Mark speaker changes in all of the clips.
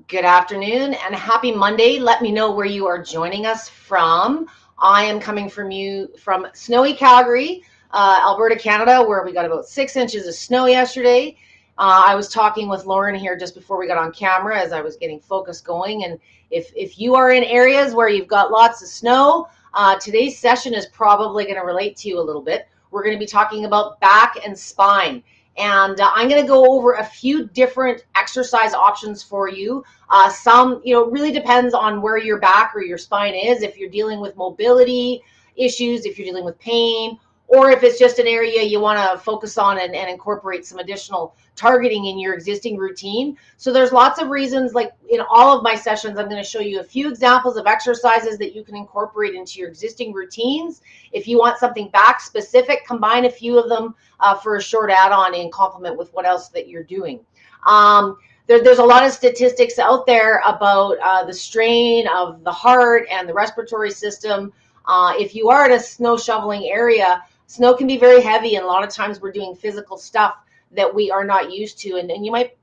Speaker 1: Good afternoon and happy Monday. Let me know where you are joining us from. I am coming from snowy Calgary, Alberta, Canada, where we got about 6 inches of snow yesterday. I was talking with Lauren here just before we got on camera as I was getting focus going. And if you are in areas where you've got lots of snow, today's session is probably going to relate to you a little bit. We're going to be talking about back and spine. And I'm going to go over a few different exercise options for you. Some, really depends on where your back or your spine is. If you're dealing with mobility issues, if you're dealing with pain, or if it's just an area you want to focus on and incorporate some additional targeting in your existing routine. So there's lots of reasons, like in all of my sessions, I'm going to show you a few examples of exercises that you can incorporate into your existing routines. If you want something back specific, combine a few of them for a short add-on in complement with what else that you're doing. There's a lot of statistics out there about the strain of the heart and the respiratory system. If you are in a snow shoveling area, snow can be very heavy, and a lot of times we're doing physical stuff that we are not used to. And you might,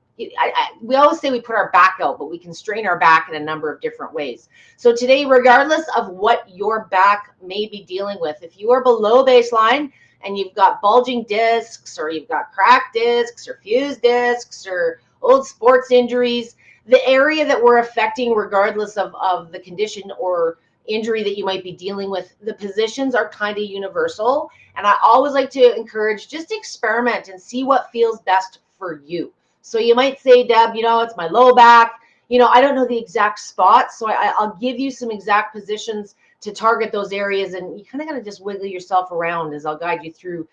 Speaker 1: we always say we put our back out, but we can strain our back in a number of different ways. So today, regardless of what your back may be dealing with, if you are below baseline and you've got bulging discs, or you've got cracked discs, or fused discs, or old sports injuries, the area that we're affecting, regardless of the condition or injury that you might be dealing with, the positions are kind of universal. And I always like to encourage, just experiment and see what feels best for you. So you might say, Deb, it's my low back. I don't know the exact spot, so I'll give you some exact positions to target those areas, and you kind of got to just wiggle yourself around as I'll guide you through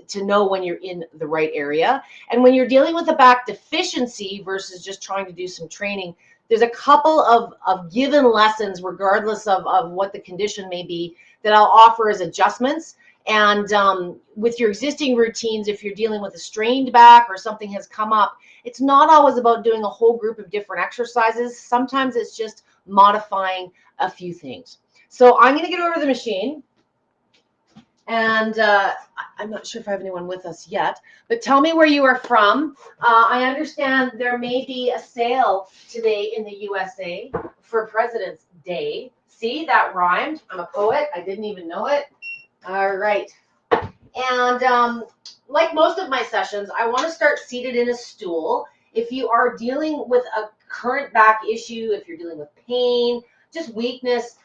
Speaker 1: to know when you're in the right area. And when you're dealing with a back deficiency versus just trying to do some training, there's a couple of given lessons, regardless of what the condition may be, that I'll offer as adjustments. And with your existing routines, if you're dealing with a strained back or something has come up, it's not always about doing a whole group of different exercises. Sometimes it's just modifying a few things. So I'm going to get over to the machine. And I'm not sure if I have anyone with us yet, but tell me where you are from. I understand there may be a sale today in the USA for President's Day. See, that rhymed. I'm a poet. I didn't even know it. All right. And like most of my sessions, I want to start seated in a stool. If you are dealing with a current back issue, if you're dealing with pain, just weakness,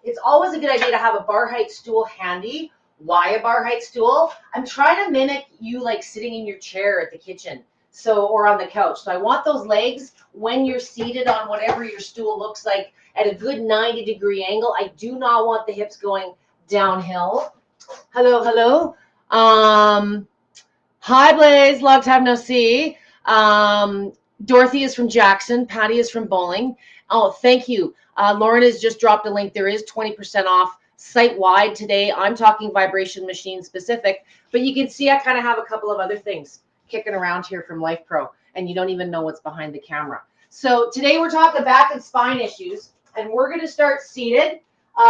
Speaker 1: it's always a good idea to have a bar height stool handy. Why a bar height stool? I'm trying to mimic you like sitting in your chair at the kitchen, or on the couch. So I want those legs, when you're seated on whatever your stool looks like, at a good 90-degree angle. I do not want the hips going downhill. Hello. Hi, Blaze. Long time no see. Dorothy is from Jackson. Patty is from Bowling. Oh, thank you. Lauren has just dropped a link. There is 20% off site-wide today. I'm talking vibration machine specific, but you can see I kind of have a couple of other things kicking around here from Life Pro, and you don't even know what's behind the camera. So today we're talking back and spine issues, and we're going to start seated.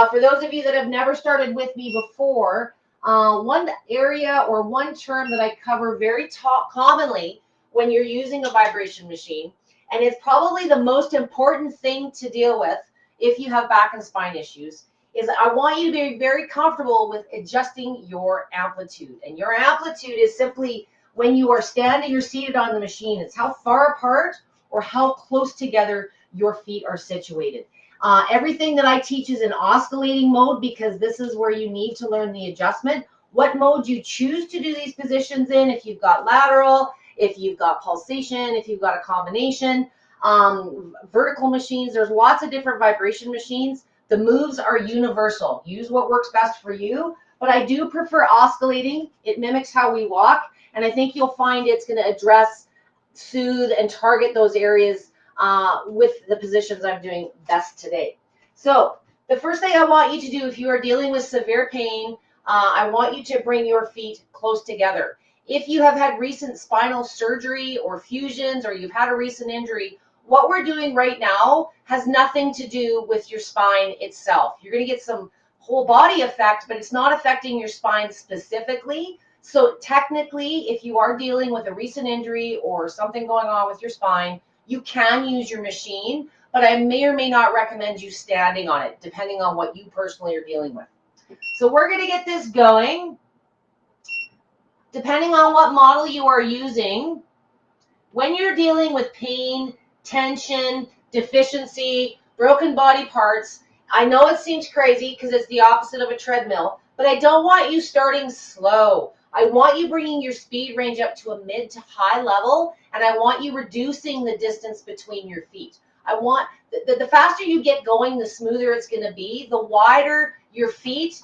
Speaker 1: For those of you that have never started with me before, one area or one term that I cover very commonly when you're using a vibration machine, and it's probably the most important thing to deal with if you have back and spine issues, is I want you to be very comfortable with adjusting your amplitude. And your amplitude is simply when you are standing or seated on the machine. It's how far apart or how close together your feet are situated. Everything that I teach is in oscillating mode, because this is where you need to learn the adjustment. What mode you choose to do these positions in, if you've got lateral, if you've got pulsation, if you've got a combination, vertical machines, there's lots of different vibration machines. The moves are universal. Use what works best for you, but I do prefer oscillating. It mimics how we walk, and I think you'll find it's going to address, soothe, and target those areas with the positions I'm doing best today. So the first thing I want you to do, if you are dealing with severe pain, I want you to bring your feet close together. If you have had recent spinal surgery or fusions, or you've had a recent injury, what we're doing right now has nothing to do with your spine itself. You're going to get some whole body effect, but it's not affecting your spine specifically. So technically, if you are dealing with a recent injury or something going on with your spine, you can use your machine, but I may or may not recommend you standing on it, depending on what you personally are dealing with. So we're going to get this going. Depending on what model you are using, when you're dealing with pain, tension, deficiency, broken body parts, I know it seems crazy because it's the opposite of a treadmill, but I don't want you starting slow. I want you bringing your speed range up to a mid to high level, and I want you reducing the distance between your feet. I want the faster you get going, the smoother it's going to be. The wider your feet,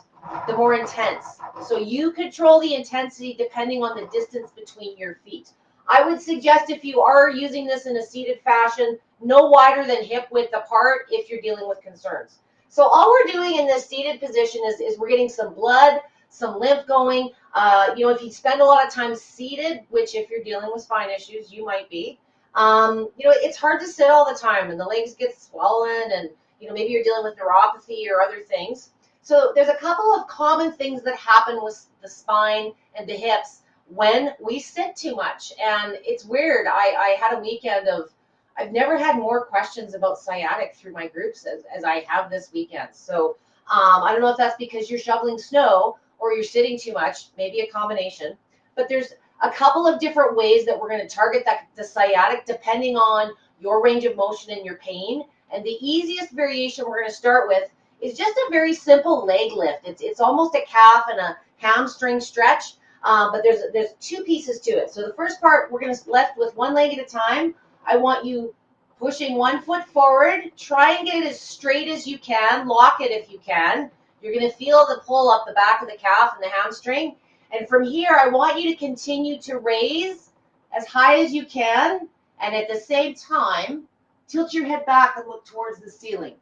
Speaker 1: the more intense. So you control the intensity depending on the distance between your feet. I would suggest if you are using this in a seated fashion, no wider than hip width apart if you're dealing with concerns. So all we're doing in this seated position is we're getting some blood, some lymph going. If you spend a lot of time seated, which if you're dealing with spine issues, you might be, it's hard to sit all the time and the legs get swollen and, maybe you're dealing with neuropathy or other things. So there's a couple of common things that happen with the spine and the hips when we sit too much. And it's weird. I had a weekend of, I've never had more questions about sciatic through my groups as I have this weekend. So I don't know if that's because you're shoveling snow or you're sitting too much, maybe a combination. But there's a couple of different ways that we're going to target the sciatic depending on your range of motion and your pain. And the easiest variation we're going to start with is just a very simple leg lift. It's almost a calf and a hamstring stretch, but there's two pieces to it. So the first part, we're going to lift with one leg at a time. I want you pushing one foot forward. Try and get it as straight as you can. Lock it if you can. You're going to feel the pull up the back of the calf and the hamstring. And from here, I want you to continue to raise as high as you can. And at the same time, tilt your head back and look towards the ceiling.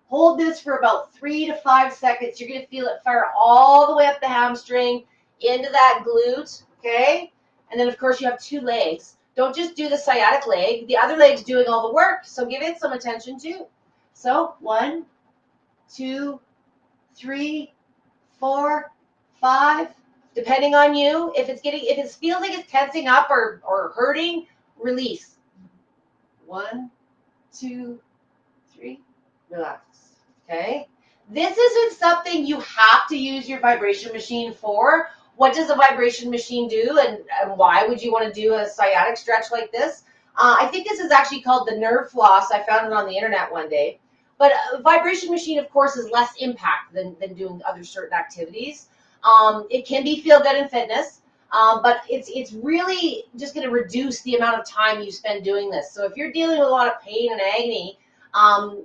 Speaker 1: Hold this for about 3 to 5 seconds. You're going to feel it fire all the way up the hamstring into that glute, okay? And then, of course, you have two legs. Don't just do the sciatic leg. The other leg's doing all the work, so give it some attention too. So 1, 2, 3, 4, 5. Depending on you, if it feels like it's tensing up or hurting, release. 1, 2, 3. Relax. Okay. This isn't something you have to use your vibration machine for. What does a vibration machine do, and why would you want to do a sciatic stretch like this? I think this is actually called the nerve floss. I found it on the internet one day. But a vibration machine, of course, is less impact than doing other certain activities. It can be feel good in fitness, but it's really just going to reduce the amount of time you spend doing this. So if you're dealing with a lot of pain and agony,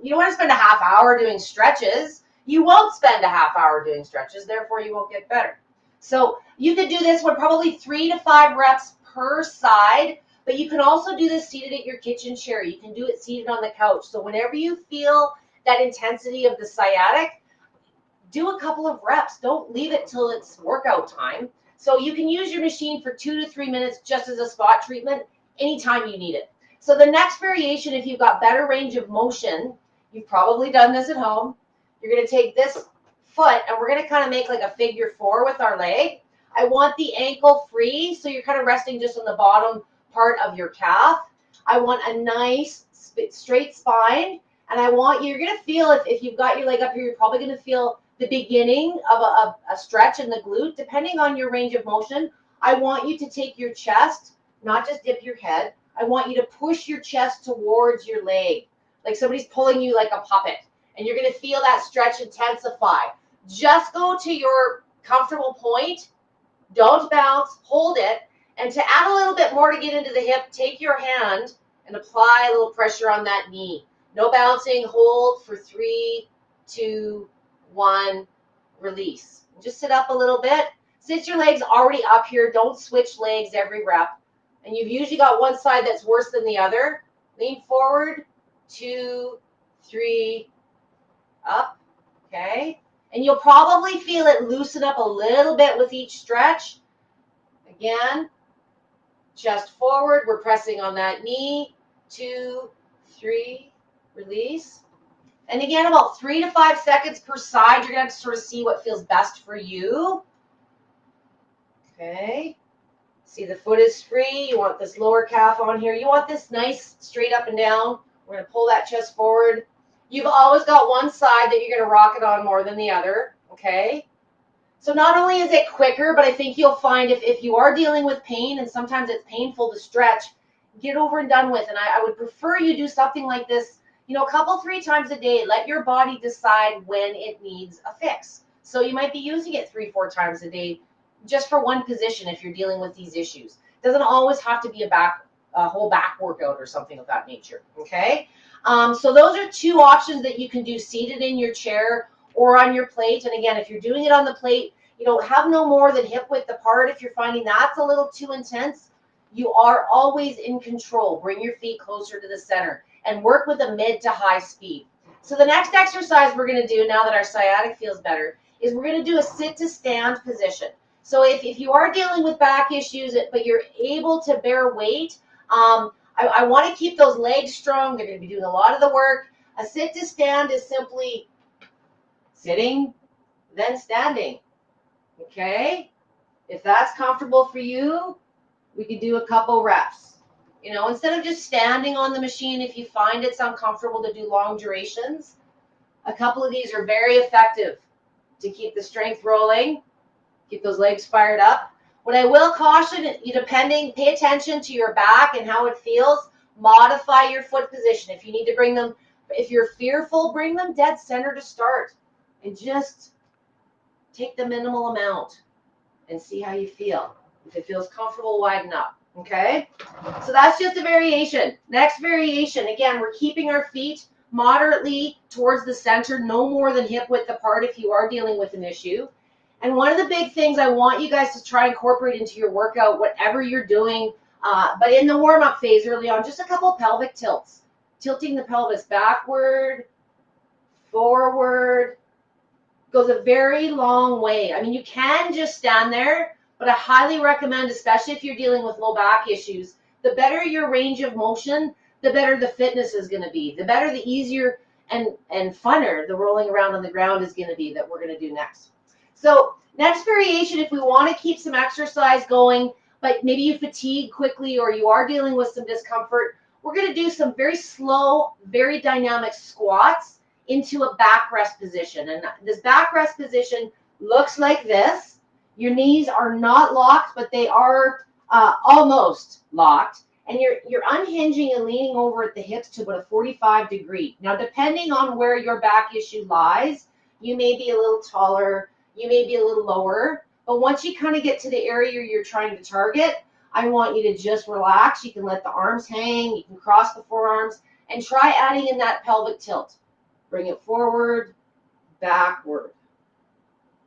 Speaker 1: you don't want to spend a half hour doing stretches. You won't spend a half hour doing stretches, therefore you won't get better. So you could do this with probably 3 to 5 reps per side, but you can also do this seated at your kitchen chair. You can do it seated on the couch. So whenever you feel that intensity of the sciatic, do a couple of reps. Don't leave it till it's workout time. So you can use your machine for 2 to 3 minutes just as a spot treatment anytime you need it. So the next variation, if you've got better range of motion, you've probably done this at home. You're going to take this foot and we're going to kind of make like a figure 4 with our leg. I want the ankle free, so you're kind of resting just on the bottom part of your calf. I want a nice straight spine, and I want you're going to feel if you've got your leg up here, you're probably going to feel the beginning of a stretch in the glute, depending on your range of motion. I want you to take your chest, not just dip your head. I want you to push your chest towards your leg, like somebody's pulling you like a puppet, and you're going to feel that stretch intensify. Just go to your comfortable point. Don't bounce. Hold it. And to add a little bit more to get into the hip, take your hand and apply a little pressure on that knee. No bouncing. Hold for 3, 2, 1. Release. Just sit up a little bit. Since your leg's already up here, don't switch legs every rep. And you've usually got one side that's worse than the other. Lean forward. 2, 3, up. Okay. And you'll probably feel it loosen up a little bit with each stretch. Again, chest forward. We're pressing on that knee. 2, 3, release. And again, about 3 to 5 seconds per side. You're going to have to sort of see what feels best for you. Okay. See, the foot is free. You want this lower calf on here. You want this nice straight up and down. We're going to pull that chest forward. You've always got one side that you're going to rock it on more than the other, okay? So not only is it quicker, but I think you'll find if you are dealing with pain, and sometimes it's painful to stretch, get over and done with. And I would prefer you do something like this, you know, a couple, 3 times a day. Let your body decide when it needs a fix. So you might be using it 3, 4 times a day just for one position if you're dealing with these issues. It doesn't always have to be a whole back workout or something of that nature, okay? So those are 2 options that you can do seated in your chair or on your plate. And again, if you're doing it on the plate, you know, have no more than hip width apart. If you're finding that's a little too intense, you are always in control. Bring your feet closer to the center and work with a mid to high speed. So the next exercise we're going to do, now that our sciatic feels better, is we're going to do a sit to stand position. So if you are dealing with back issues, but you're able to bear weight, I want to keep those legs strong. They're going to be doing a lot of the work. A sit to stand is simply sitting, then standing. Okay? If that's comfortable for you, we could do a couple reps. You know, instead of just standing on the machine, if you find it's uncomfortable to do long durations, a couple of these are very effective to keep the strength rolling, keep those legs fired up. What I will caution you, pay attention to your back and how it feels. Modify your foot position. If you need to bring them, if you're fearful, bring them dead center to start. And just take the minimal amount and see how you feel. If it feels comfortable, widen up. Okay? So that's just a variation. Next variation, again, we're keeping our feet moderately towards the center, no more than hip width apart if you are dealing with an issue. And one of the big things I want you guys to try and incorporate into your workout, whatever you're doing, but in the warm-up phase early on, just a couple pelvic tilts. Tilting the pelvis backward, forward, goes a very long way. I mean, you can just stand there, but I highly recommend, especially if you're dealing with low back issues, the better your range of motion, the better the fitness is going to be. The better, the easier and funner the rolling around on the ground is going to be that we're going to do next. So next variation, if we want to keep some exercise going, but maybe you fatigue quickly or you are dealing with some discomfort, we're going to do some very slow, very dynamic squats into a back rest position. And this back rest position looks like this. Your knees are not locked, but they are almost locked. And you're unhinging and leaning over at the hips to about a 45 degree. Now, depending on where your back issue lies, you may be a little taller, you may be a little lower, but once you kind of get to the area you're trying to target, I want you to just relax. You can let the arms hang, you can cross the forearms, and try adding in that pelvic tilt. Bring it forward, backward.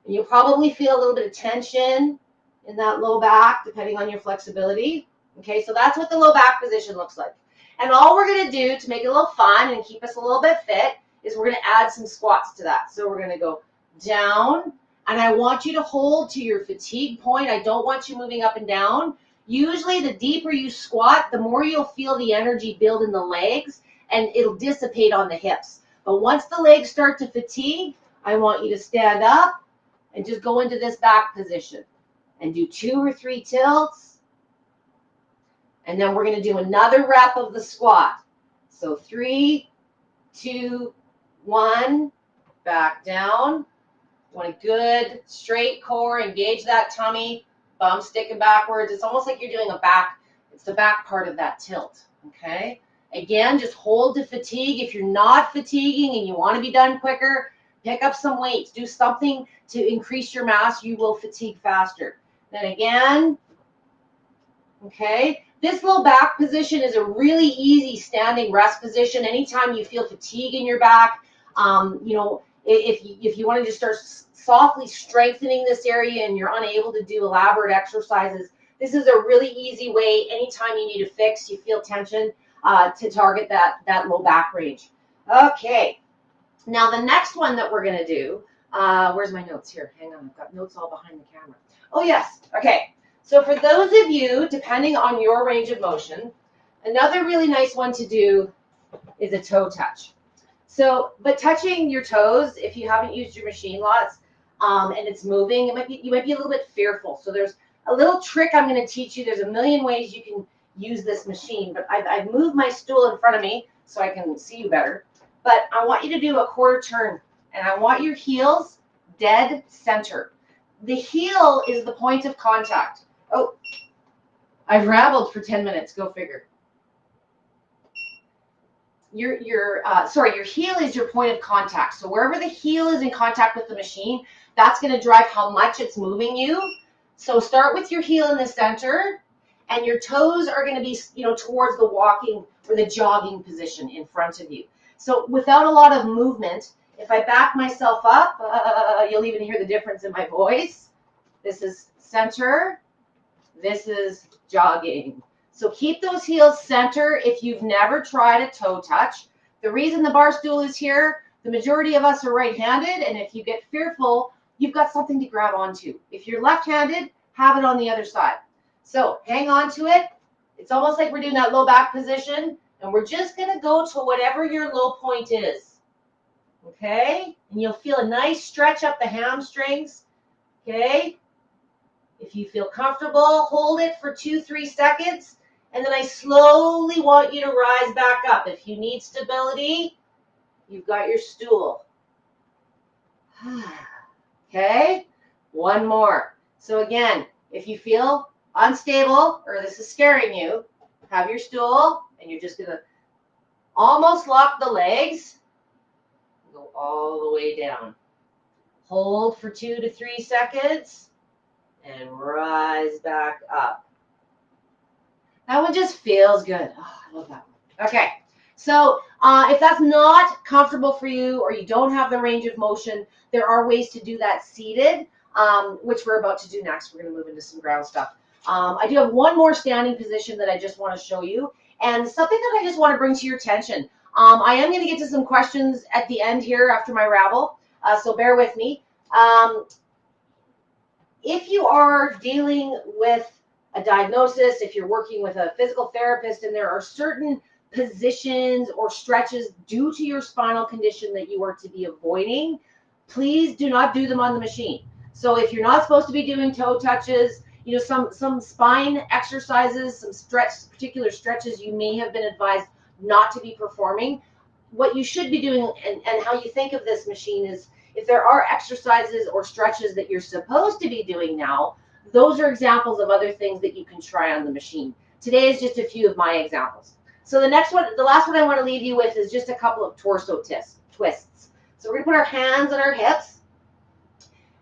Speaker 1: And you'll probably feel a little bit of tension in that low back, depending on your flexibility. Okay, so that's what the low back position looks like. And all we're going to do to make it a little fun and keep us a little bit fit is we're going to add some squats to that. So we're going to go down, and I want you to hold to your fatigue point. I don't want you moving up and down. Usually the deeper you squat, the more you'll feel the energy build in the legs, and it'll dissipate on the hips. But once the legs start to fatigue, I want you to stand up and just go into this back position and do 2 or 3 tilts. And then we're going to do another rep of the squat. So 3, 2, 1, back down. Want a good straight core, engage that tummy, bum sticking backwards. It's almost like you're doing it's the back part of that tilt, okay? Again, just hold to fatigue. If you're not fatiguing and you want to be done quicker, pick up some weights. Do something to increase your mass. You will fatigue faster. Then again, okay? This low back position is a really easy standing rest position. Anytime you feel fatigue in your back, you know, if you want to just start softly strengthening this area and you're unable to do elaborate exercises, this is a really easy way. Anytime you need a fix, you feel tension, to target that low back range. Okay. Now the next one that we're going to do, where's my notes here? Hang on, I've got notes all behind the camera. Oh yes. Okay. So for those of you, depending on your range of motion, another really nice one to do is a toe touch. So, but touching your toes, if you haven't used your machine lots, and it's moving, you might be a little bit fearful. So there's A little trick I'm going to teach you. There's a million ways you can use this machine, but I've moved my stool in front of me so I can see you better. But I want you to do a quarter turn, and I want your heels dead center. The heel is the point of contact. Oh, I've rabbled for 10 minutes. Go figure. Your heel is your point of contact. So wherever the heel is in contact with the machine, that's going to drive how much it's moving you. So start with your heel in the center, and your toes are going to be, towards the walking or the jogging position in front of you. So without a lot of movement, if I back myself up, you'll even hear the difference in my voice. This is center. This is jogging. So keep those heels center if you've never tried a toe touch. The reason the bar stool is here, the majority of us are right-handed, and if you get fearful, you've got something to grab onto. If you're left-handed, have it on the other side. So hang on to it. It's almost like we're doing that low back position, and we're just going to go to whatever your low point is. Okay? And you'll feel a nice stretch up the hamstrings. Okay? If you feel comfortable, hold it for 2-3 seconds, and then I slowly want you to rise back up. If you need stability, you've got your stool. Okay? One more. So again, if you feel unstable or this is scaring you, have your stool, and you're just going to almost lock the legs. Go all the way down. Hold for 2 to 3 seconds. And rise back up. That one just feels good. Oh, I love that one. Okay, so if that's not comfortable for you or you don't have the range of motion, there are ways to do that seated, which we're about to do next. We're going to move into some ground stuff. I do have one more standing position that I just want to show you, and something that I just want to bring to your attention. I am going to get to some questions at the end here after my rabble, so bear with me. If you are dealing with a diagnosis, if you're working with a physical therapist and there are certain positions or stretches due to your spinal condition that you are to be avoiding, please do not do them on the machine. So if you're not supposed to be doing toe touches, some spine exercises, some particular stretches you may have been advised not to be performing. What you should be doing and how you think of this machine is, if there are exercises or stretches that you're supposed to be doing now, those are examples of other things that you can try on the machine. Today is just a few of my examples. So the last one I want to leave you with is just a couple of torso twists. So we're going to put our hands on our hips,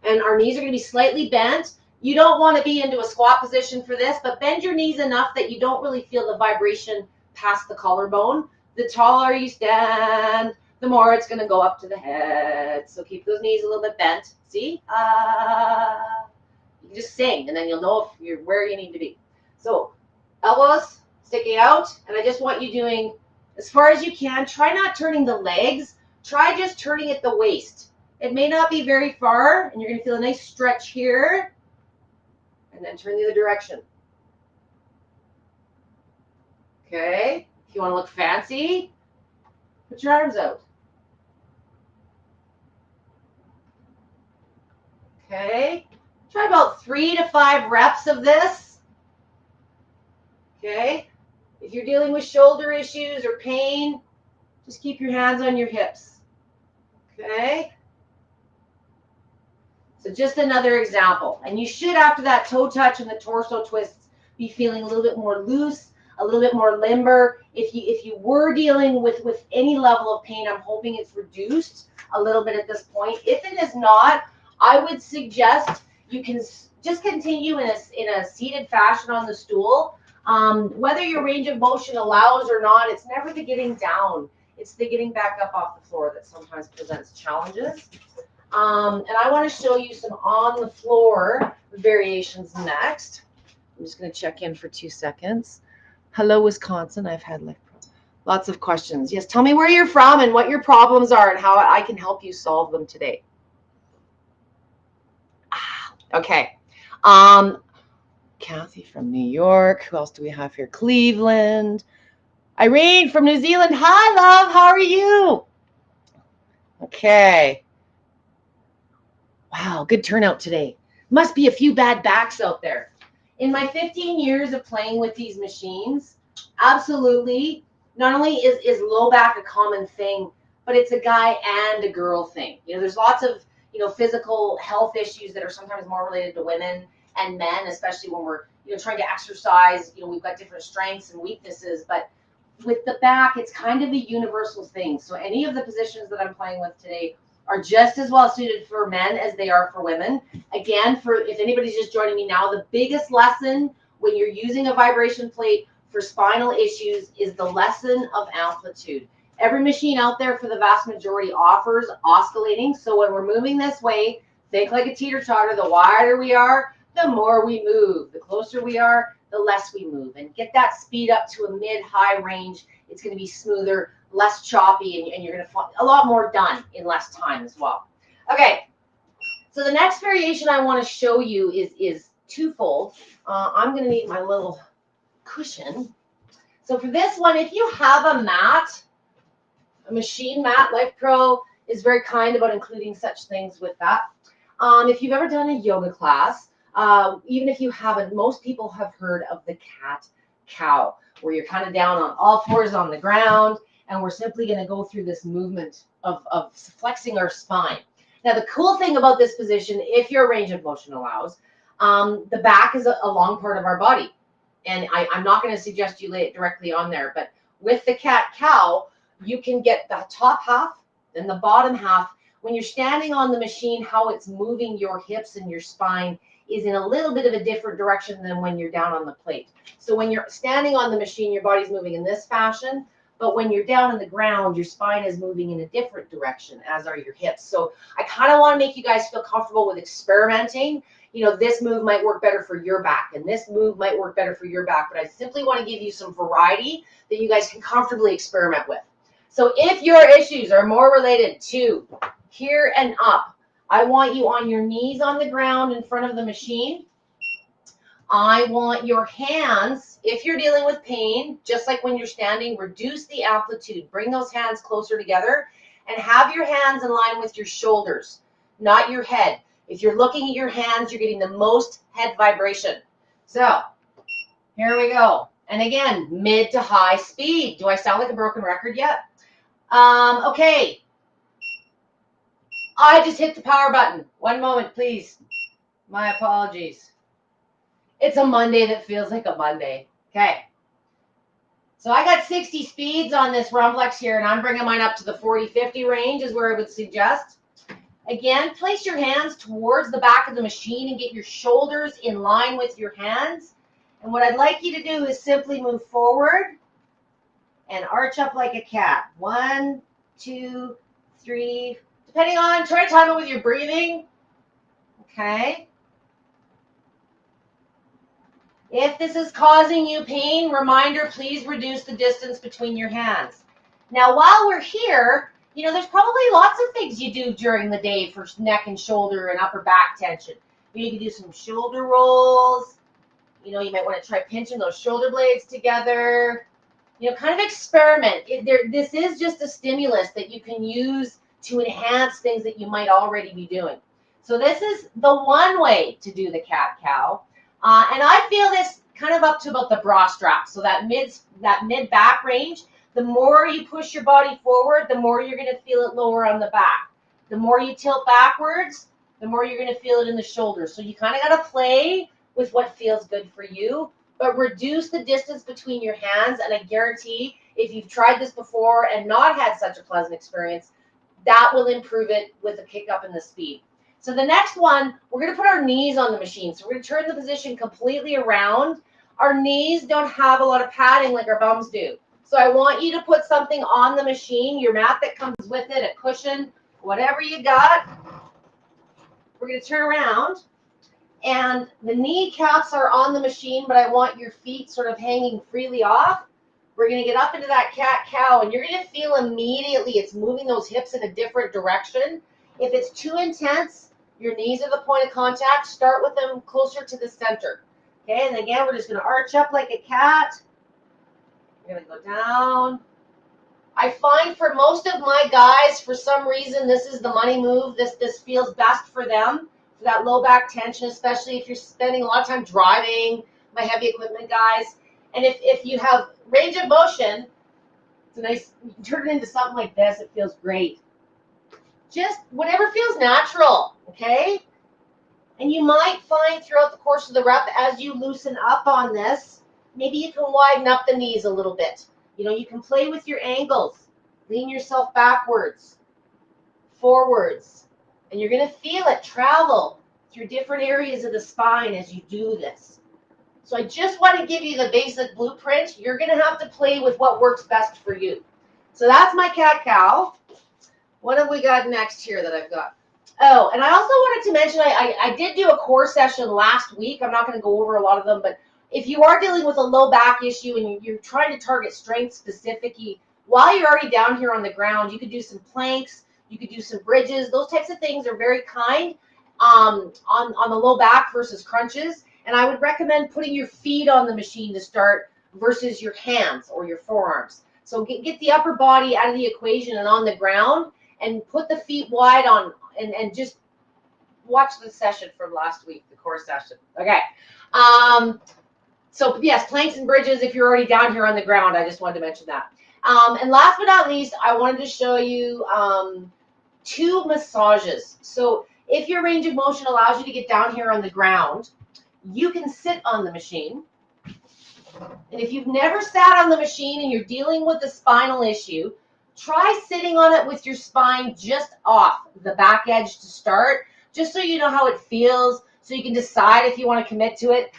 Speaker 1: and our knees are going to be slightly bent. You don't want to be into a squat position for this, but bend your knees enough that you don't really feel the vibration past the collarbone. The taller you stand, the more it's going to go up to the head. So keep those knees a little bit bent. See? You can just sing, and then you'll know if you're where you need to be. So elbows sticking out, and I just want you doing as far as you can. Try not turning the legs. Try just turning at the waist. It may not be very far, and you're going to feel a nice stretch here, and then turn the other direction. Okay? If you want to look fancy, put your arms out. Okay, try about 3 to 5 reps of this. Okay, if you're dealing with shoulder issues or pain, just keep your hands on your hips. Okay, so just another example. And you should, after that toe touch and the torso twists, be feeling a little bit more loose, a little bit more limber. If you were dealing with any level of pain, I'm hoping it's reduced a little bit at this point. If it is not, I would suggest you can just continue in a seated fashion on the stool. Whether your range of motion allows or not, it's never the getting down. It's the getting back up off the floor that sometimes presents challenges. And I want to show you some on the floor variations next. I'm just going to check in for 2 seconds. Hello, Wisconsin. I've had lots of questions. Yes, tell me where you're from and what your problems are and how I can help you solve them today. Okay. Kathy from New York. Who else do we have here? Cleveland. Irene from New Zealand. Hi, love. How are you? Okay. Wow, good turnout today. Must be a few bad backs out there. In my 15 years of playing with these machines, absolutely, not only is low back a common thing, but it's a guy and a girl thing. There's lots of, physical health issues that are sometimes more related to women and men, especially when we're, trying to exercise. We've got different strengths and weaknesses, but with the back, it's kind of a universal thing. So any of the positions that I'm playing with today are just as well suited for men as they are for women. Again, if anybody's just joining me now, the biggest lesson when you're using a vibration plate for spinal issues is the lesson of amplitude. Every machine out there for the vast majority offers oscillating. So when we're moving this way, think like a teeter-totter. The wider we are, the more we move. The closer we are, the less we move. And get that speed up to a mid-high range. It's going to be smoother, less choppy, and you're going to find a lot more done in less time as well. Okay, so the next variation I want to show you is twofold. I'm going to need my little cushion. So for this one, if you have a mat, a machine mat, Life Pro is very kind about including such things with that. If you've ever done a yoga class, even if you haven't, most people have heard of the cat-cow, where you're kind of down on all fours on the ground, and we're simply going to go through this movement of flexing our spine. Now, the cool thing about this position, if your range of motion allows, the back is a long part of our body. And I'm not going to suggest you lay it directly on there, but with the cat-cow, you can get the top half and the bottom half. When you're standing on the machine, how it's moving your hips and your spine is in a little bit of a different direction than when you're down on the plate. So when you're standing on the machine, your body's moving in this fashion, but when you're down on the ground, your spine is moving in a different direction, as are your hips. So I kind of want to make you guys feel comfortable with experimenting. This move might work better for your back, and this move might work better for your back, but I simply want to give you some variety that you guys can comfortably experiment with. So if your issues are more related to here and up, I want you on your knees on the ground in front of the machine. I want your hands, if you're dealing with pain, just like when you're standing, reduce the amplitude. Bring those hands closer together and have your hands in line with your shoulders, not your head. If you're looking at your hands, you're getting the most head vibration. So here we go. And again, mid to high speed. Do I sound like a broken record yet? Okay. I just hit the power button. One moment, please. My apologies. It's a Monday that feels like a Monday. Okay. So I got 60 speeds on this Rumblex here, and I'm bringing mine up to the 40-50 range is where I would suggest. Again, place your hands towards the back of the machine and get your shoulders in line with your hands. And what I'd like you to do is simply move forward and arch up like a cat. 1, 2, 3. Depending on, try to time it with your breathing. Okay. If this is causing you pain, reminder, please reduce the distance between your hands. Now, while we're here, there's probably lots of things you do during the day for neck and shoulder and upper back tension. You can do some shoulder rolls. You might want to try pinching those shoulder blades together. Kind of experiment. This is just a stimulus that you can use to enhance things that you might already be doing. So this is the one way to do the cat-cow. And I feel this kind of up to about the bra strap. So that mid back range, the more you push your body forward, the more you're going to feel it lower on the back. The more you tilt backwards, the more you're going to feel it in the shoulders. So you kind of got to play with what feels good for you, but reduce the distance between your hands. And I guarantee if you've tried this before and not had such a pleasant experience, that will improve it with a kick up in the speed. So the next one, we're going to put our knees on the machine. So we're going to turn the position completely around. Our knees don't have a lot of padding like our bums do. So I want you to put something on the machine, your mat that comes with it, a cushion, whatever you got. We're going to turn around. And the kneecaps are on the machine, but I want your feet sort of hanging freely off. We're going to get up into that cat-cow, and you're going to feel immediately it's moving those hips in a different direction. If it's too intense, your knees are the point of contact. Start with them closer to the center. Okay, and again, we're just going to arch up like a cat. We're going to go down. I find for most of my guys, for some reason, this is the money move. This feels best for them. for that low back tension, especially if you're spending a lot of time driving, my heavy equipment guys. And if you have range of motion, it's a nice, you can turn it into something like this. It feels great. Just whatever feels natural, okay? And you might find throughout the course of the rep, as you loosen up on this, maybe you can widen up the knees a little bit. You know, you can play with your angles. Lean yourself backwards, forwards, and you're going to feel it travel through different areas of the spine as you do this. So I just want to give you the basic blueprint. You're going to have to play with what works best for you. So that's my cat-cow. What have we got next here that I've got? Oh, and I also wanted to mention I did do a core session last week. I'm not going to go over a lot of them, but if you are dealing with a low back issue and you're trying to target strength specifically, while you're already down here on the ground, you could do some planks, you could do some bridges. Those types of things are very kind on the low back versus crunches. And I would recommend putting your feet on the machine to start versus your hands or your forearms. So get the upper body out of the equation and on the ground, and put the feet wide on, and just watch the session from last week, the core session. Okay. So yes, planks and bridges if you're already down here on the ground. I just wanted to mention that. And last but not least, I wanted to show you 2 massages. So if your range of motion allows you to get down here on the ground, you can sit on the machine. And if you've never sat on the machine and you're dealing with a spinal issue, try sitting on it with your spine just off the back edge to start, just so you know how it feels, so you can decide if you want to commit to it.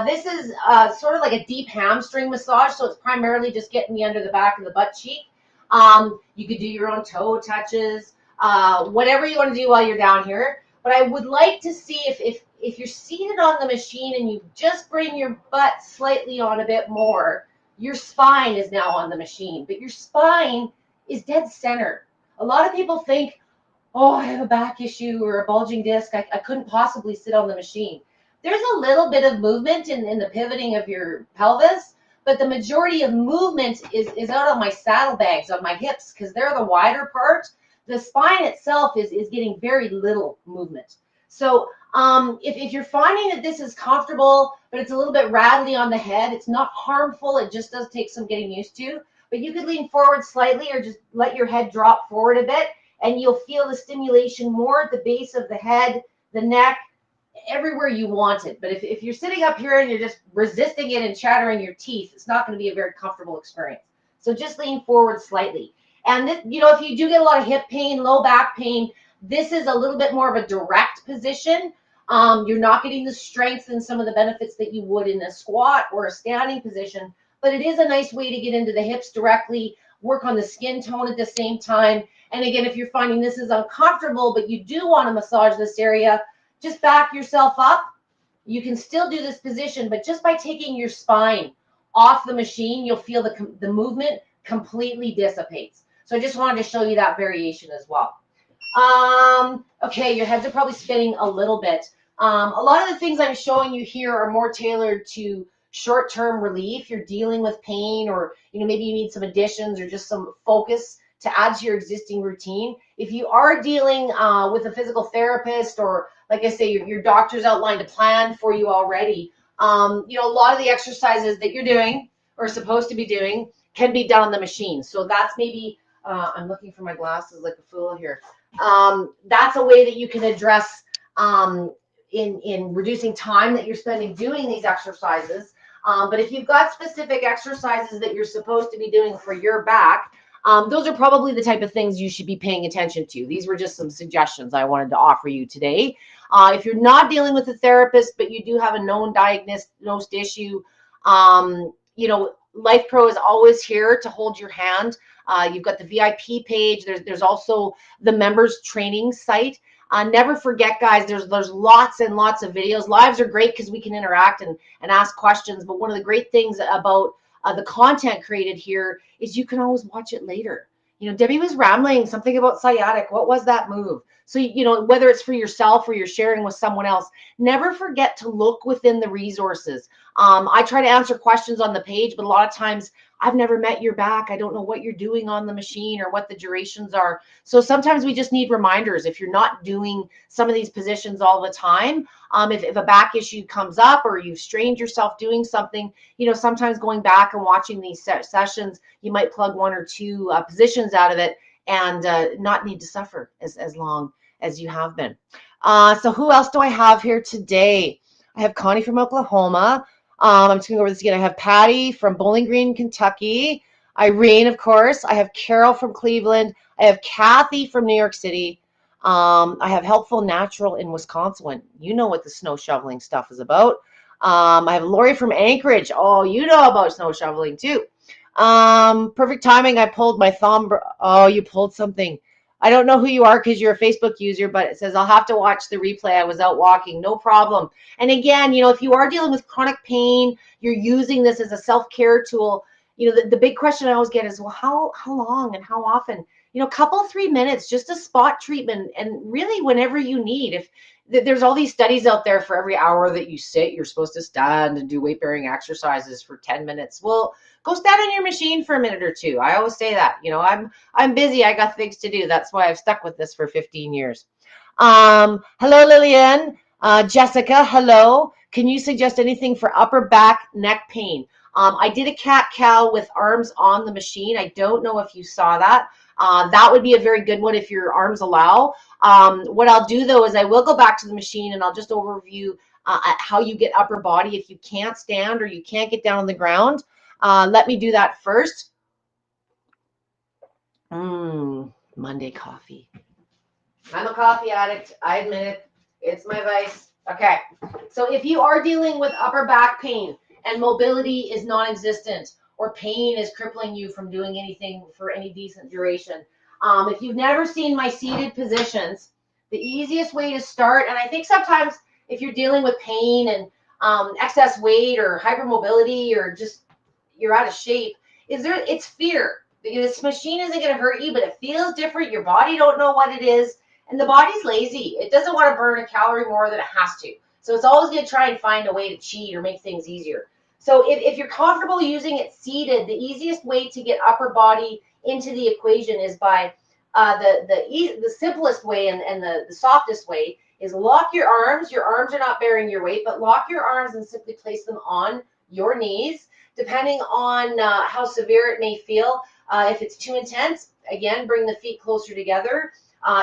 Speaker 1: This is sort of like a deep hamstring massage, so it's primarily just getting me under the back of the butt cheek. You could do your own toe touches, whatever you want to do while you're down here. But I would like to see if you're seated on the machine and you just bring your butt slightly on a bit more, your spine is now on the machine, but your spine is dead center. A lot of people think, oh, I have a back issue or a bulging disc. I couldn't possibly sit on the machine. There's a little bit of movement in the pivoting of your pelvis, but the majority of movement is out on my saddlebags, on my hips, because they're the wider part. The spine itself is getting very little movement. So if you're finding that this is comfortable, but it's a little bit rattly on the head, it's not harmful. It just does take some getting used to. But you could lean forward slightly or just let your head drop forward a bit, and you'll feel the stimulation more at the base of the head, the neck, everywhere you want it. But if you're sitting up here and you're just resisting it and chattering your teeth, it's not going to be a very comfortable experience. So just lean forward slightly. And this, you know, if you do get a lot of hip pain, low back pain, this is a little bit more of a direct position. You're not getting the strength and some of the benefits that you would in a squat or a standing position, but it is a nice way to get into the hips directly, work on the skin tone at the same time. And again, if you're finding this is uncomfortable, but you do want to massage this area, just back yourself up. You can still do this position, but just by taking your spine off the machine, you'll feel the movement completely dissipates. So I just wanted to show you that variation as well. Okay, your heads are probably spinning a little bit. A lot of the things I'm showing you here are more tailored to short-term relief. You're dealing with pain, or maybe you need some additions or just some focus to add to your existing routine. If you are dealing with a physical therapist, or like I say, your doctor's outlined a plan for you already, a lot of the exercises that you're doing or supposed to be doing can be done on the machine. So that's maybe, I'm looking for my glasses like a fool here. That's a way that you can address in reducing time that you're spending doing these exercises. But if you've got specific exercises that you're supposed to be doing for your back, those are probably the type of things you should be paying attention to. These were just some suggestions I wanted to offer you today. If you're not dealing with a therapist, but you do have a known diagnosed issue, Life Pro is always here to hold your hand. You've got the VIP page. There's also the members training site. Never forget, guys, there's lots and lots of videos. Lives are great because we can interact and ask questions. But one of the great things about the content created here is you can always watch it later. Debbie was rambling something about sciatic. What was that move? So, whether it's for yourself or you're sharing with someone else, never forget to look within the resources. I try to answer questions on the page, but a lot of times I've never met your back. I don't know what you're doing on the machine or what the durations are. So sometimes we just need reminders. If you're not doing some of these positions all the time, if a back issue comes up or you've strained yourself doing something, sometimes going back and watching these sessions, you might plug one or two positions out of it and not need to suffer as long as you have been. So who else do I have here today? I have Connie from Oklahoma. I'm just going to go over this again. I have Patty from Bowling Green, Kentucky. Irene, of course. I have Carol from Cleveland. I have Kathy from New York City. I have Helpful Natural in Wisconsin. You know what the snow shoveling stuff is about. I have Lori from Anchorage. Oh, you know about snow shoveling too. Perfect timing. I pulled my thumb. Oh, you pulled something. I don't know who you are because you're a Facebook user, but it says I'll have to watch the replay. I was out walking. No problem. And again, if you are dealing with chronic pain, you're using this as a self-care tool. The big question I always get is, well, how long and how often? Couple 3 minutes, just a spot treatment, and really whenever you need. If there's all these studies out there, for every hour that you sit, you're supposed to stand and do weight-bearing exercises for 10 minutes. Well, go stand on your machine for a minute or two. I always say that. I'm busy. I got things to do. That's why I've stuck with this for 15 years. Hello, Lillian. Jessica, hello. Can you suggest anything for upper back, neck pain? I did a cat-cow with arms on the machine. I don't know if you saw that. That would be a very good one if your arms allow. What I'll do, though, is I will go back to the machine and I'll just overview how you get upper body. If you can't stand or you can't get down on the ground, let me do that first. Monday coffee. I'm a coffee addict. I admit it. It's my vice. Okay. So if you are dealing with upper back pain and mobility is non-existent, or pain is crippling you from doing anything for any decent duration, if you've never seen my seated positions, the easiest way to start, and I think sometimes if you're dealing with pain and excess weight or hypermobility or just you're out of shape, it's fear. This machine isn't going to hurt you, but it feels different. Your body don't know what it is. And the body's lazy. It doesn't want to burn a calorie more than it has to. So it's always going to try and find a way to cheat or make things easier. So if you're comfortable using it seated, the easiest way to get upper body into the equation is by the simplest way and the softest way is lock your arms. Your arms are not bearing your weight, but lock your arms and simply place them on your knees. Depending on how severe it may feel, if it's too intense, again, bring the feet closer together.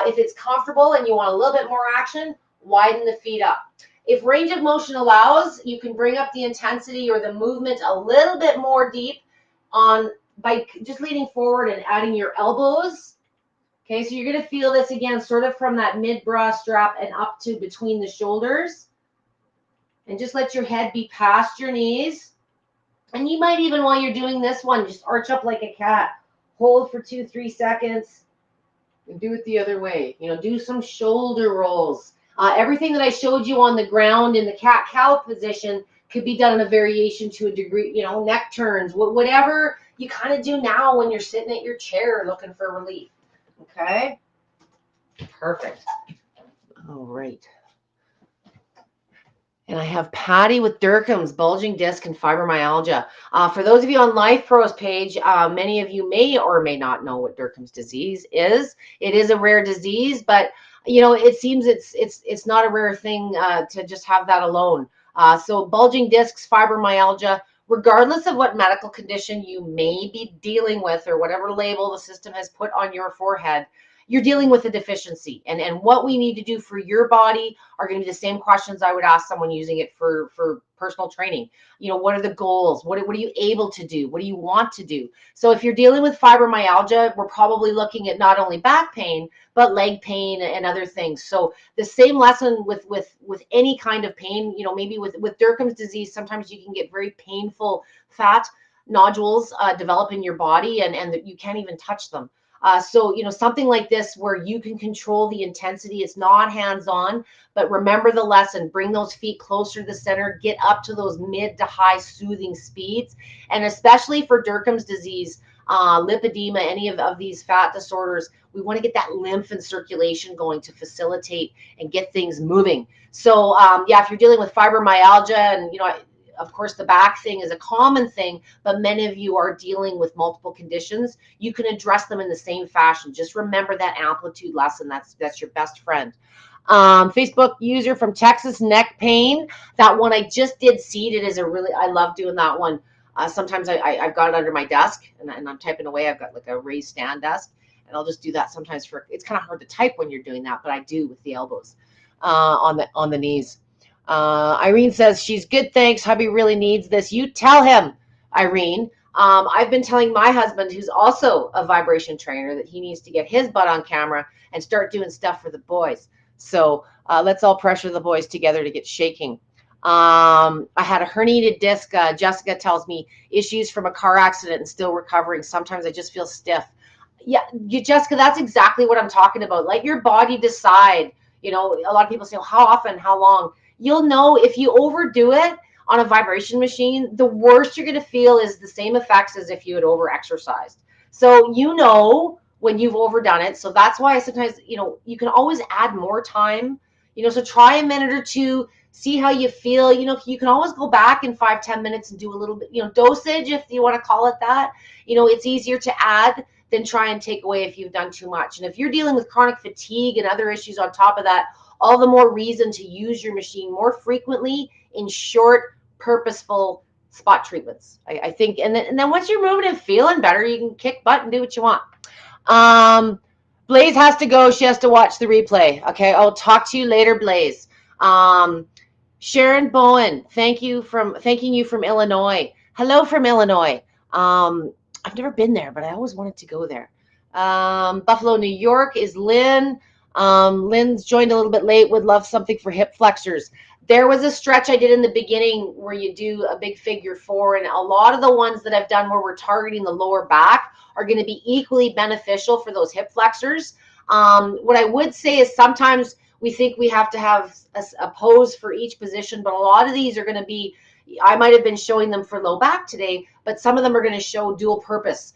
Speaker 1: If it's comfortable and you want a little bit more action, widen the feet up. If range of motion allows, you can bring up the intensity or the movement a little bit more deep by just leaning forward and adding your elbows. Okay, so you're going to feel this again sort of from that mid-bra strap and up to between the shoulders. And just let your head be past your knees. And you might even, while you're doing this one, just arch up like a cat. Hold for 2-3 seconds. And do it the other way. Do some shoulder rolls. Everything that I showed you on the ground in the cat-cow position could be done in a variation to a degree, neck turns, whatever you kind of do now when you're sitting at your chair looking for relief. Okay? Perfect. All right. And I have Patty with Derkham's, bulging disc and fibromyalgia. For those of you on Life Pro's page, many of you may or may not know what Derkham's disease is. It is a rare disease, but it seems it's not a rare thing to just have that alone. So bulging discs, fibromyalgia, regardless of what medical condition you may be dealing with or whatever label the system has put on your forehead, you're dealing with a deficiency. And what we need to do for your body are going to be the same questions I would ask someone using it for personal training. What are the goals? What are you able to do? What do you want to do? So if you're dealing with fibromyalgia, we're probably looking at not only back pain, but leg pain and other things. So the same lesson with any kind of pain, maybe with Derkham's disease, sometimes you can get very painful fat nodules develop in your body and that you can't even touch them. So, something like this where you can control the intensity, it's not hands-on, but remember the lesson, bring those feet closer to the center, get up to those mid to high soothing speeds. And especially for Derkham's disease, lipedema, any of these fat disorders, we want to get that lymph and circulation going to facilitate and get things moving. So, if you're dealing with fibromyalgia and, of course, the back thing is a common thing, but many of you are dealing with multiple conditions. You can address them in the same fashion. Just remember that amplitude lesson. That's your best friend. Facebook user from Texas, neck pain. That one I just did seated is a really, I love doing that one. Sometimes I've got it under my desk and I'm typing away. I've got like a raised stand desk, and I'll just do that sometimes. For it's kind of hard to type when you're doing that, but I do with the elbows on the knees. Irene says she's good, thanks. Hubby really needs this. You tell him, Irene. I've been telling my husband, who's also a vibration trainer, that he needs to get his butt on camera and start doing stuff for the boys. So let's all pressure the boys together to get shaking. I had a herniated disc. Jessica tells me issues from a car accident and still recovering. Sometimes I just feel stiff. Yeah, Jessica, that's exactly what I'm talking about. Let your body decide. You know, a lot of people say, well, how often, how long? You'll know if you overdo it on a vibration machine, the worst you're going to feel is the same effects as if you had over exercised. So, you know, when you've overdone it. So that's why sometimes, you know, you can always add more time, you know, so try a minute or two, see how you feel. You know, you can always go back in 5-10 minutes and do a little bit, you know, dosage, if you want to call it that. You know, it's easier to add than try and take away if you've done too much. And if you're dealing with chronic fatigue and other issues on top of that, all the more reason to use your machine more frequently in short, purposeful spot treatments, I think. And then once you're moving and feeling better, you can kick butt and do what you want. Blaze has to go. She has to watch the replay. Okay, I'll talk to you later, Blaze. Sharon Bowen, thanking you from Illinois. Hello from Illinois. I've never been there, but I always wanted to go there. Buffalo, New York is Lynn. Lynn's joined a little bit late, would love something for hip flexors. There was a stretch I did in the beginning where you do a big figure four, and a lot of the ones that I've done where we're targeting the lower back are going to be equally beneficial for those hip flexors. What I would say is sometimes we think we have to have a pose for each position, but a lot of these are going to be, I might have been showing them for low back today, but some of them are going to show dual purpose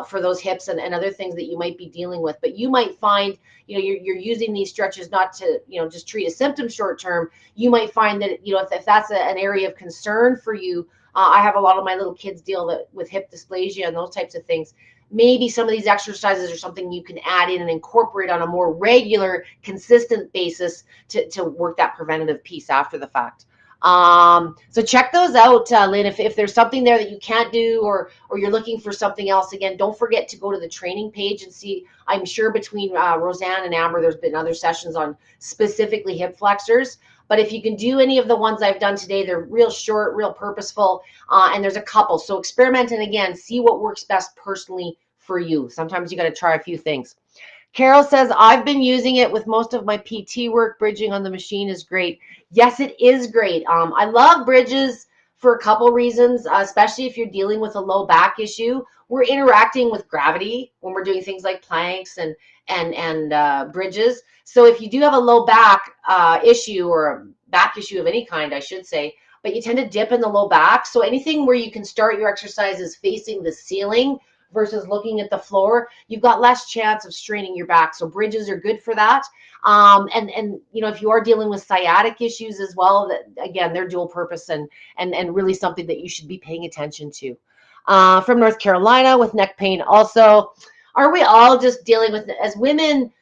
Speaker 1: for those hips and other things that you might be dealing with. But you might find, you know, you're using these stretches not to, you know, just treat a symptom short term. You might find that, you know, if that's an area of concern for you, I have a lot of my little kids deal with hip dysplasia and those types of things. Maybe some of these exercises are something you can add in and incorporate on a more regular, consistent basis to work that preventative piece after the fact. So check those out, Lynn. If there's something there that you can't do, or you're looking for something else, again, don't forget to go to the training page and see. I'm sure between Roseanne and Amber, there's been other sessions on specifically hip flexors. But if you can do any of the ones I've done today, they're real short, real purposeful, and there's a couple. So experiment, and again, see what works best personally for you. Sometimes you got to try a few things. Carol says, I've been using it with most of my PT work. Bridging on the machine is great. Yes, it is great. I love bridges for a couple reasons, especially if you're dealing with a low back issue. We're interacting with gravity when we're doing things like planks and bridges. So if you do have a low back issue, or a back issue of any kind, I should say, but you tend to dip in the low back. So anything where you can start your exercises facing the ceiling versus looking at the floor, you've got less chance of straining your back. So bridges are good for that. And you know, if you are dealing with sciatic issues as well, that again, they're dual purpose and really something that you should be paying attention to. From North Carolina with neck pain also. Are we all just dealing with, as women,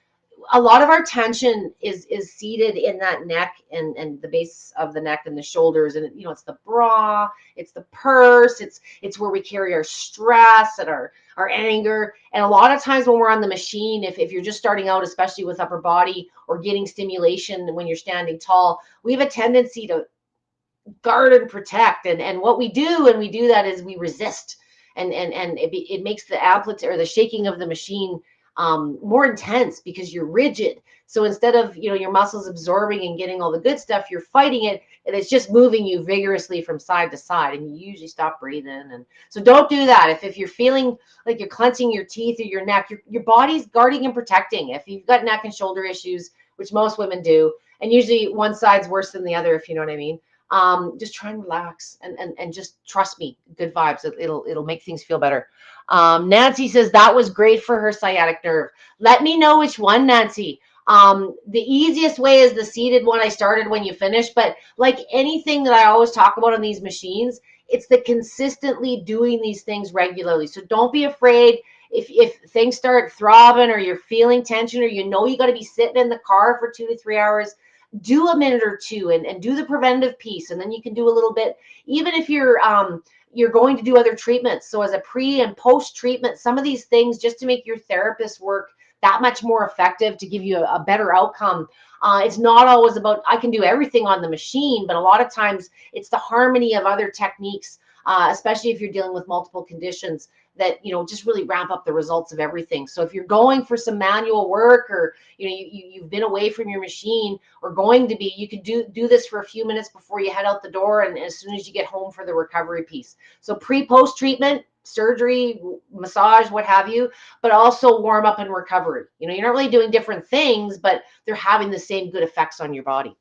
Speaker 1: a lot of our tension is seated in that neck and the base of the neck and the shoulders, and you know, it's the bra, it's the purse, it's where we carry our stress and our anger. And a lot of times when we're on the machine, if you're just starting out, especially with upper body or getting stimulation when you're standing tall, we have a tendency to guard and protect, and what we do when we do that is we resist, and it makes the amplitude or the shaking of the machine more intense because you're rigid. So instead of, you know, your muscles absorbing and getting all the good stuff, you're fighting it, and it's just moving you vigorously from side to side, and you usually stop breathing. And so don't do that. If you're feeling like you're clenching your teeth or your neck, your body's guarding and protecting. If you've got neck and shoulder issues, which most women do, and usually one side's worse than the other, if you know what I mean, just try and relax and just trust me, good vibes. It'll make things feel better. Nancy says that was great for her sciatic nerve. Let me know which one, Nancy. The easiest way is the seated one I started when you finish, but like anything that I always talk about on these machines, it's the consistently doing these things regularly. So don't be afraid if things start throbbing or you're feeling tension or you know you got to be sitting in the car for 2 to 3 hours, do a minute or two and do the preventative piece, and then you can do a little bit even if you're going to do other treatments. So as a pre and post treatment, some of these things just to make your therapist work that much more effective to give you a better outcome. It's not always about I can do everything on the machine, but a lot of times it's the harmony of other techniques, especially if you're dealing with multiple conditions that just really ramp up the results of everything. So if you're going for some manual work, or you've been away from your machine or going to be, you could do this for a few minutes before you head out the door, and as soon as you get home for the recovery piece. So pre-post treatment, surgery, massage, what have you, but also warm up and recovery. You're not really doing different things, but they're having the same good effects on your body.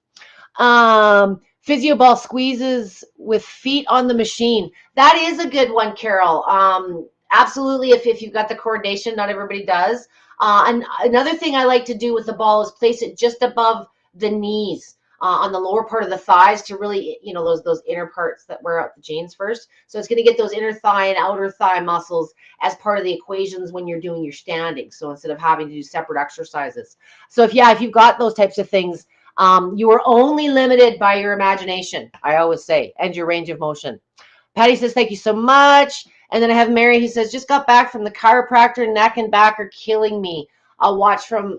Speaker 1: Physio ball squeezes with feet on the machine. That is a good one, Carol. Absolutely. If you've got the coordination, not everybody does. And another thing I like to do with the ball is place it just above the knees. On the lower part of the thighs to really, those inner parts that wear out the jeans first. So it's going to get those inner thigh and outer thigh muscles as part of the equations when you're doing your standing. So instead of having to do separate exercises. So if you've got those types of things, you are only limited by your imagination, I always say, and your range of motion. Patty says, thank you so much. And then I have Mary, who says, just got back from the chiropractor, neck and back are killing me. I'll watch from,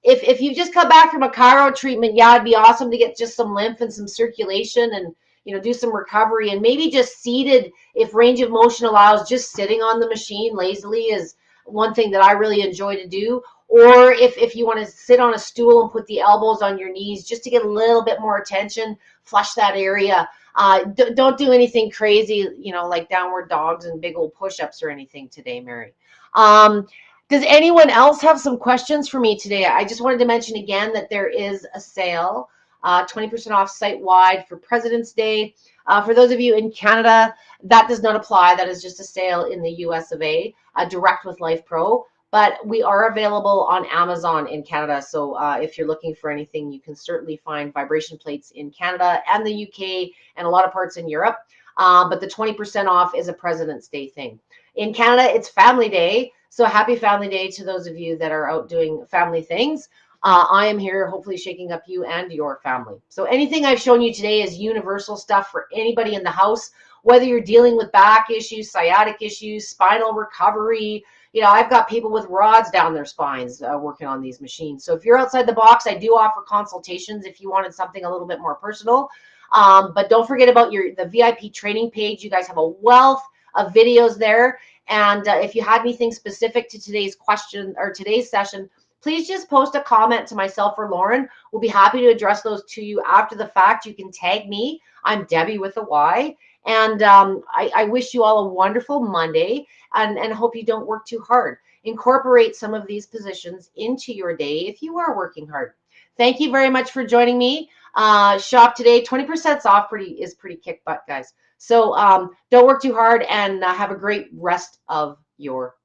Speaker 1: if you just come back from a chiro treatment, it'd be awesome to get just some lymph and some circulation and, do some recovery, and maybe just seated, if range of motion allows, just sitting on the machine lazily is one thing that I really enjoy to do. Or if you want to sit on a stool and put the elbows on your knees just to get a little bit more attention, flush that area. Don't do anything crazy, like downward dogs and big old push-ups or anything today, Mary. Does anyone else have some questions for me today? I just wanted to mention again that there is a sale, 20% off site-wide for President's Day. For those of you in Canada, that does not apply. That is just a sale in the US of A, direct with Life Pro. But we are available on Amazon in Canada. So if you're looking for anything, you can certainly find vibration plates in Canada and the UK and a lot of parts in Europe. But the 20% off is a President's Day thing. In Canada, it's Family Day. So happy Family Day to those of you that are out doing family things. I am here hopefully shaking up you and your family. So anything I've shown you today is universal stuff for anybody in the house, whether you're dealing with back issues, sciatic issues, spinal recovery. I've got people with rods down their spines working on these machines. So if you're outside the box, I do offer consultations if you wanted something a little bit more personal. But don't forget about the VIP training page. You guys have a wealth of videos there. And if you had anything specific to today's question or today's session, please just post a comment to myself or Lauren. We'll be happy to address those to you after the fact. You can tag me. I'm Debby with a Y. And I wish you all a wonderful Monday and hope you don't work too hard. Incorporate some of these positions into your day if you are working hard. Thank you very much for joining me. Shop today, 20% off is pretty kick butt, guys. So don't work too hard, and have a great rest of your